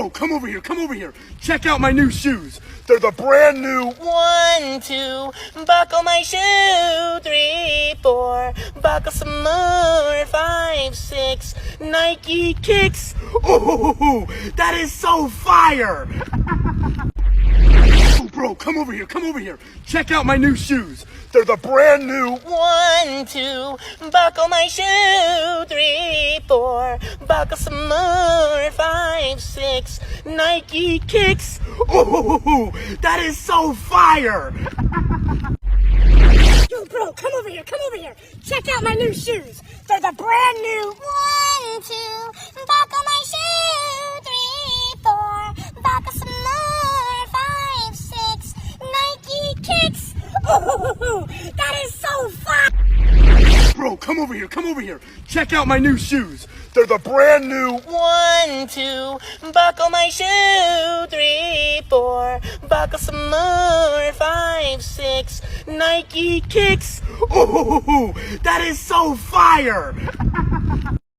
bro, come over here, come over here. Check out my new shoes. They're the brand new 1, 2, buckle my shoe. 3, 4, buckle some more. 5, 6, Nike kicks. Oh, that is so fire. Oh, bro, come over here, come over here. Check out my new shoes. They're the brand new 1, 2, buckle my shoe. 3, 4, buckle some more. 5, 6, Nike kicks. Oh, that is so fire. Yo, bro, come over here, come over here. Check out my new shoes. They're the brand new 1, 2, buckle my shoe. 3, 4, buckle some more. 5, 6, Nike kicks. Oh, that is so fun. Bro, come over here, come over here. Check out my new shoes. They're the brand new 1, 2, buckle my shoe. 3, 4, buckle some more. 5, 6, Nike kicks. Oh, that is so fire.